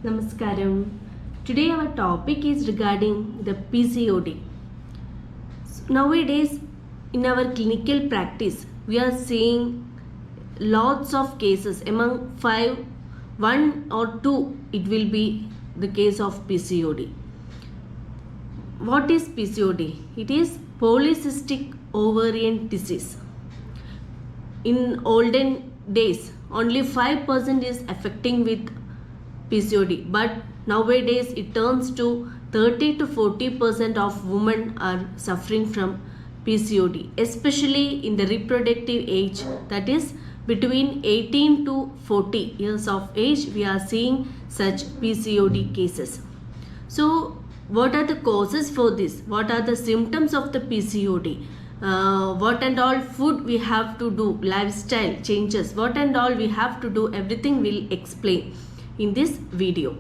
Namaskaram. Today our topic is regarding the PCOD. Nowadays, in our clinical practice, we are seeing lots of cases. Among five, one or two, it will be the case of PCOD. What is PCOD? It is polycystic ovarian disease. In olden days, only 5% is affecting with PCOD, but nowadays it turns to 30 to 40% of women are suffering from PCOD, especially in the reproductive age, that is between 18 to 40 years of age. We are seeing such PCOD cases. So what are the causes for this? What are the symptoms of the PCOD? What and all food we have to do, lifestyle changes, what and all we have to do, everything will explain in this video.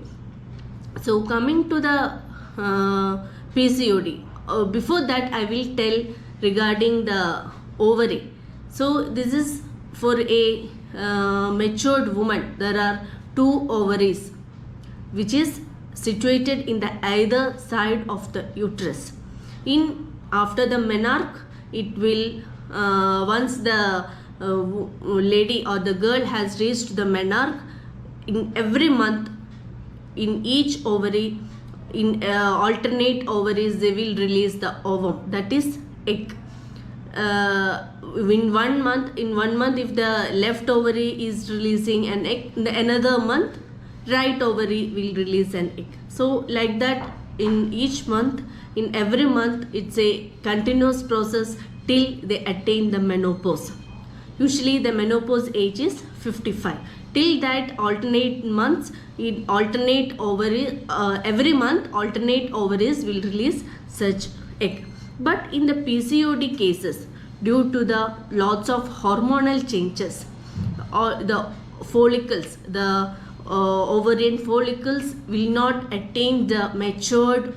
So coming to the PCOD, before that I will tell regarding the ovary. So this is for a matured woman. There are two ovaries which is situated in the either side of the uterus. After the menarche, it will once the lady or the girl has reached the menarche, in every month in each ovary, in alternate ovaries, they will release the ovum, that is egg. In 1 month, if the left ovary is releasing an egg, in another month right ovary will release an egg. So like that, in each month, in every month, it's a continuous process till they attain the menopause. Usually the menopause age is 55. Till that, alternate months, in alternate ovary, every month alternate ovaries will release such egg. But in the PCOD cases, due to the lots of hormonal changes, or the follicles, the ovarian follicles will not attain the matured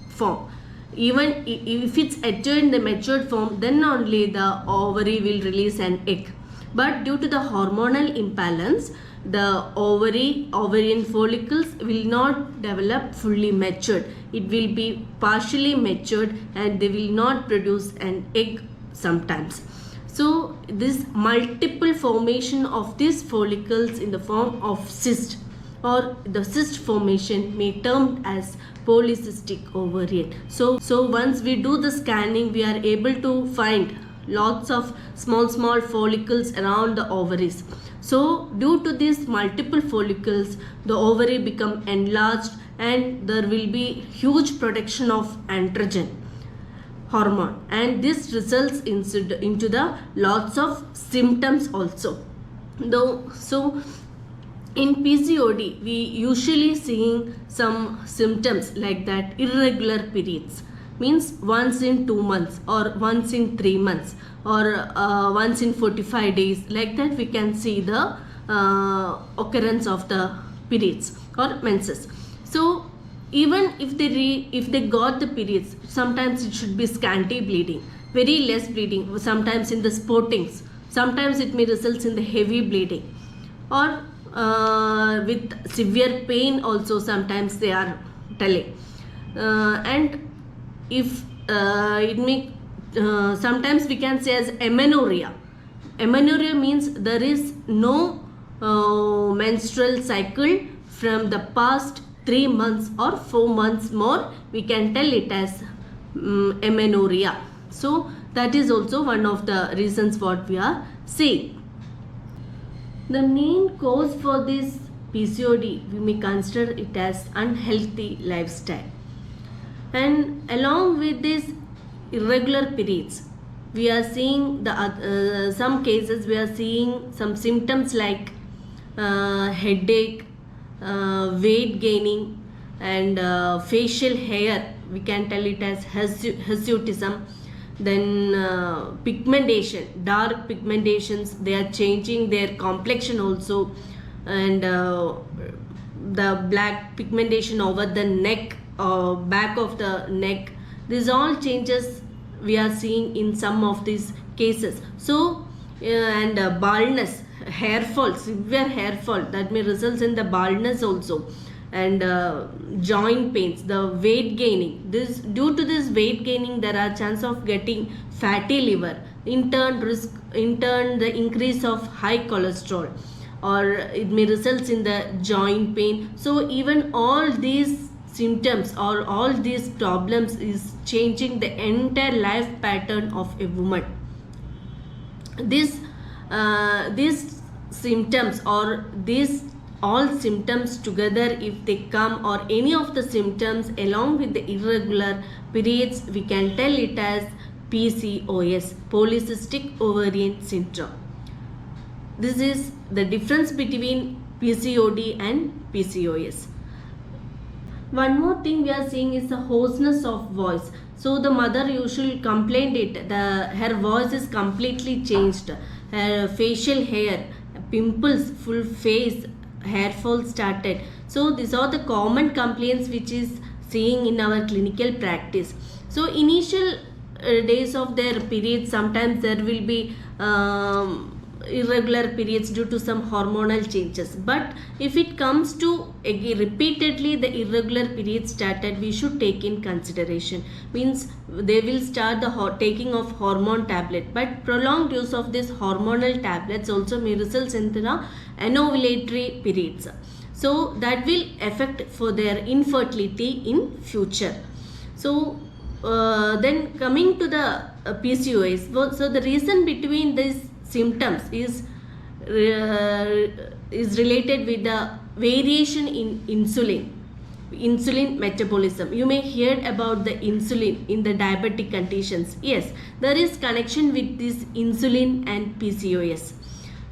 form. Even if it's attained the matured form, then only the ovary will release an egg. But due to the hormonal imbalance, the ovarian follicles will not develop fully matured. It will be partially matured and they will not produce an egg sometimes. So this multiple formation of these follicles in the form of cyst, or the cyst formation, may termed as polycystic ovarian. So once we do the scanning, we are able to find lots of small follicles around the ovaries. So due to these multiple follicles, the ovary become enlarged and there will be huge production of androgen hormone, and this results into the lots of symptoms also. So in PCOD, we usually seeing some symptoms like that: irregular periods, means once in 2 months or once in 3 months or once in 45 days, like that we can see the occurrence of the periods or menses. So even if they got the periods, sometimes it should be scanty bleeding, very less bleeding, sometimes in the spottings, sometimes it may result in the heavy bleeding, or with severe pain also sometimes they are telling. And if it may sometimes we can say as amenorrhea. Amenorrhea means there is no menstrual cycle from the past 3 months or 4 months more, we can tell it as amenorrhea. So that is also one of the reasons what we are seeing. The main cause for this PCOD, we may consider it as unhealthy lifestyle. And along with these irregular periods, we are seeing the some cases we are seeing some symptoms like headache, weight gaining, and facial hair, we can tell it as hirsutism. Then pigmentation, dark pigmentations, they are changing their complexion also, and the black pigmentation over the neck, back of the neck, these all changes we are seeing in some of these cases. So and baldness, hair fall, severe hair fall, that may result in the baldness also. and joint pains, the weight gaining. This due to this weight gaining, there are chance of getting fatty liver. In turn, the increase of high cholesterol, or it may result in the joint pain. So even all these symptoms or all these problems is changing the entire life pattern of a woman. These symptoms, or these all symptoms together, if they come, or any of the symptoms along with the irregular periods, we can tell it as PCOS, polycystic ovarian syndrome. This is the difference between PCOD and PCOS. One more thing we are seeing is the hoarseness of voice. So the mother usually complained her voice is completely changed. Her facial hair, pimples, full face, hair fall started. So these are the common complaints which is seeing in our clinical practice. So initial days of their period, sometimes there will be irregular periods due to some hormonal changes, but if it comes to again repeatedly the irregular periods started, we should take in consideration, means they will start the taking of hormone tablet, but prolonged use of these hormonal tablets also may result in the anovulatory periods, so that will affect for their infertility in future. So then coming to the PCOS, so the reason between these symptoms is related with the variation in insulin metabolism. You may hear about the insulin in the diabetic conditions. Yes, there is connection with this insulin and PCOS.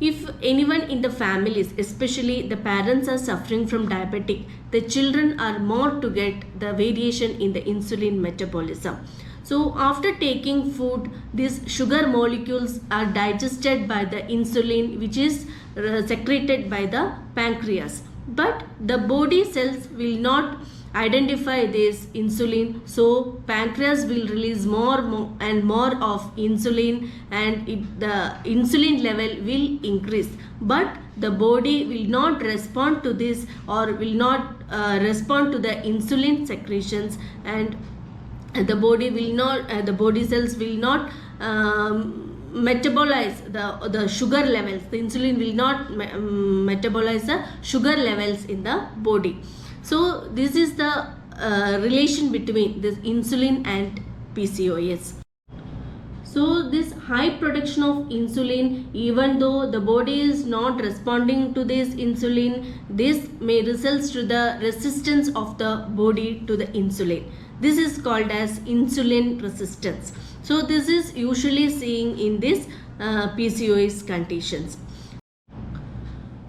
If anyone in the families, especially the parents, are suffering from diabetic, the children are more to get the variation in the insulin metabolism. So after taking food, these sugar molecules are digested by the insulin, which is secreted by the pancreas. But the body cells will not identify this insulin, so pancreas will release more and more of insulin, and the insulin level will increase. But the body will not respond to this, or will not respond to the insulin secretions, and the body will not the body cells will not metabolize the sugar levels. The insulin will not metabolize the sugar levels in the body. So this is the relation between this insulin and PCOS. So this high production of insulin, even though the body is not responding to this insulin, this may result to the resistance of the body to the insulin. This is called as insulin resistance. So this is usually seen in this PCOS conditions.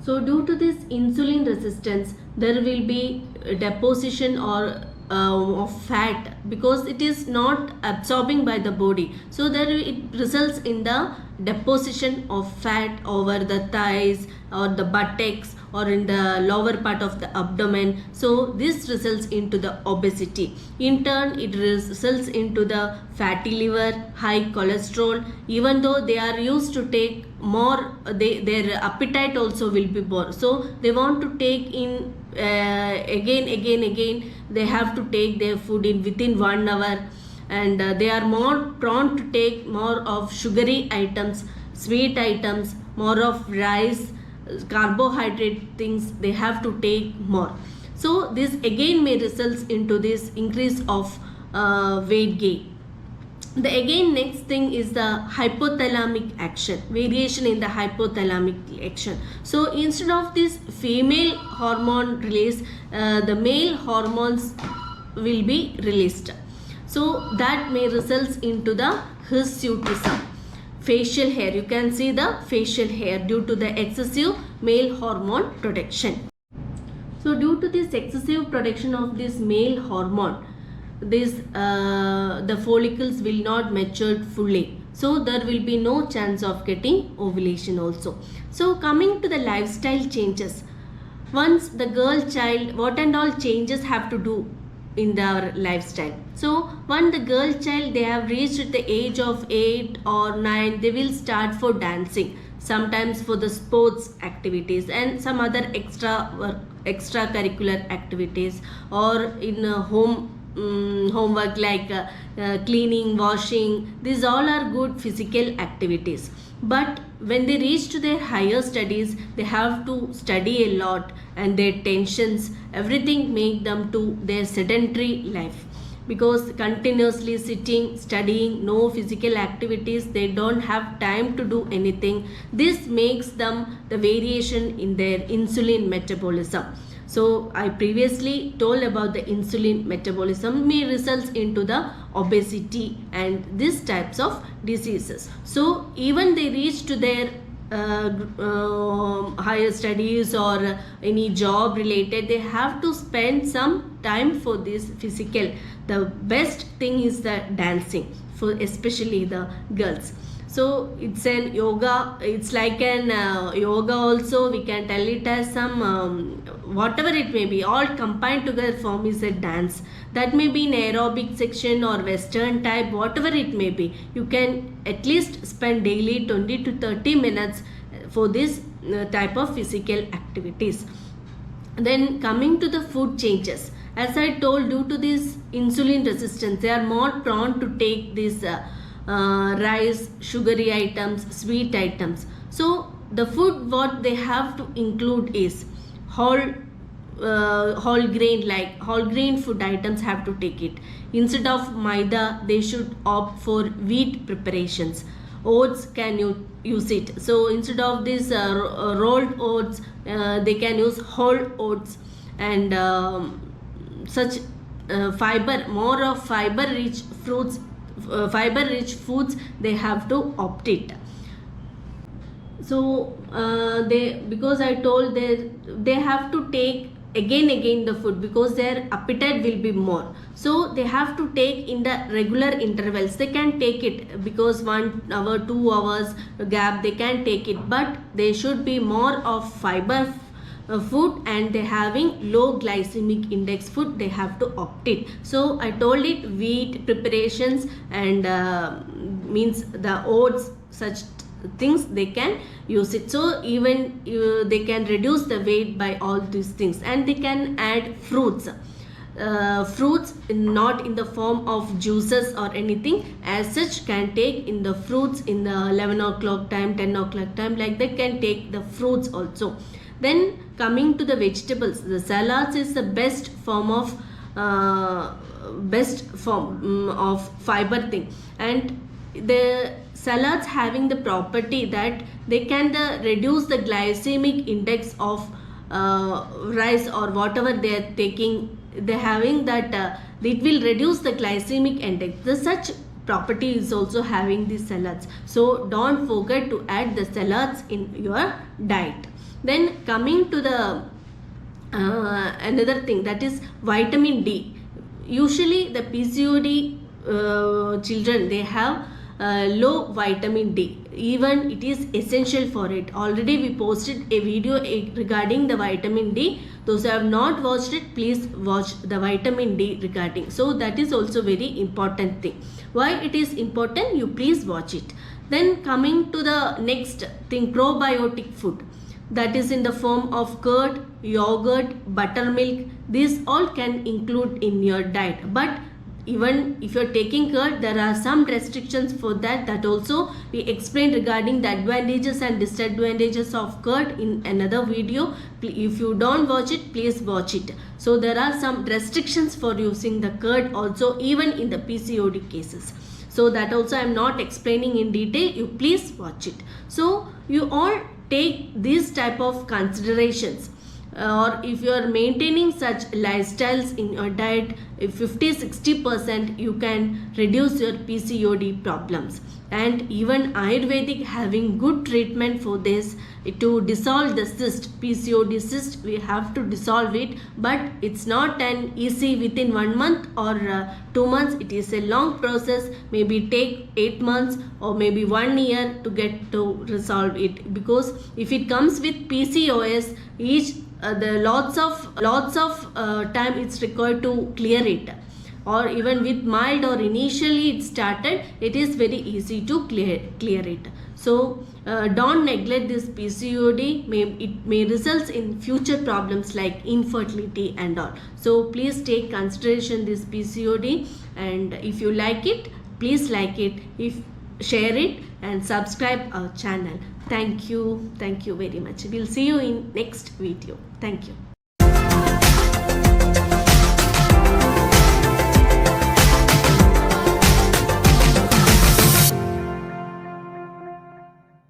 So due to this insulin resistance, there will be deposition or of fat, because it is not absorbing by the body. So there it results in the deposition of fat over the thighs or the buttocks or in the lower part of the abdomen. So this results into the obesity. In turn, it results into the fatty liver, high cholesterol. Even though they are used to take more, their appetite also will be more. So they want to take in again. They have to take their food in within 1 hour, and they are more prone to take more of sugary items, sweet items, more of rice, carbohydrate things. They have to take more. So this again may result into this increase of weight gain. The again next thing is the hypothalamic action, variation in the hypothalamic action. So instead of this female hormone release, the male hormones will be released. So that may result into the hirsutism. Facial hair, you can see the facial hair due to the excessive male hormone production. So due to this excessive production of this male hormone, the follicles will not mature fully, so there will be no chance of getting ovulation also. So coming to the lifestyle changes, once the girl child, what and all changes have to do in their lifestyle. So when the girl child, they have reached the age of 8 or 9, they will start for dancing. sometimes for the sports activities and some other extracurricular activities, or in homework like cleaning, washing. These all are good physical activities. But when they reach to their higher studies, they have to study a lot, and their tensions, everything make them to their sedentary life, because continuously sitting, studying, no physical activities, they don't have time to do anything. This makes them the variation in their insulin metabolism. So I previously told about the insulin metabolism may results into the obesity and these types of diseases. So even they reach to their higher studies or any job related, they have to spend some time for this physical. The best thing is the dancing, for especially the girls. So it's an yoga, it's like an yoga also, we can tell it as some whatever it may be, all combined together form is a dance. That may be in aerobic section or western type, whatever it may be. You can at least spend daily 20 to 30 minutes for this type of physical activities. Then coming to the food changes, as I told, due to this insulin resistance, they are more prone to take this rice, sugary items, sweet items. So the food what they have to include is whole grain, like whole grain food items have to take it. Instead of maida, they should opt for wheat preparations. Oats can you use it. So instead of this rolled oats, they can use whole oats, and such fiber, more of fiber rich fruits, fiber rich foods they have to opt it. So they, because I told they have to take again the food, because their appetite will be more, so they have to take in the regular intervals. They can take it, because 1 hour 2 hours gap they can take it, but they should be more of fiber food, and they having low glycemic index food they have to opt it. So I told it, wheat preparations and means the oats, such things they can use it. So even they can reduce the weight by all these things, and they can add fruits. Fruits not in the form of juices or anything, as such can take in the fruits in the 11 o'clock time, 10 o'clock time, like they can take the fruits also. Then coming to the vegetables, the salads is the best form of fiber thing, and the salads having the property that they can reduce the glycemic index of rice or whatever they are taking. They having that it will reduce the glycemic index. The such property is also having the salads. So don't forget to add the salads in your diet. Then coming to the another thing, that is vitamin D. Usually the PCOD children, they have low vitamin D. Even it is essential for it. Already we posted a video regarding the vitamin D. Those who have not watched it, please watch the vitamin D regarding. So that is also very important thing. Why it is important, you please watch it. Then coming to the next thing, probiotic food. That is in the form of curd, yogurt, buttermilk. These all can include in your diet. But even if you're taking curd, there are some restrictions for that. That also we explained regarding the advantages and disadvantages of curd in another video. If you don't watch it, please watch it. So there are some restrictions for using the curd also, even in the PCOD cases. So that also I am not explaining in detail. You please watch it. So you all take these type of considerations, or if you are maintaining such lifestyles in your diet, 50-60% you can reduce your PCOD problems. And even Ayurvedic having good treatment for this, to dissolve the cyst, PCOD cyst, we have to dissolve it, but it's not an easy within 1 month or 2 months. It is a long process, maybe take 8 months or maybe 1 year to get to resolve it, because if it comes with PCOS, the lots of time it's required to clear it. Or even with mild or initially it started, it is very easy to clear it. So don't neglect this PCOD. It may result in future problems like infertility and all. So please take consideration this PCOD, and if you like it, please like it, if share it and subscribe our channel. Thank you very much. We'll see you in next video. Thank you.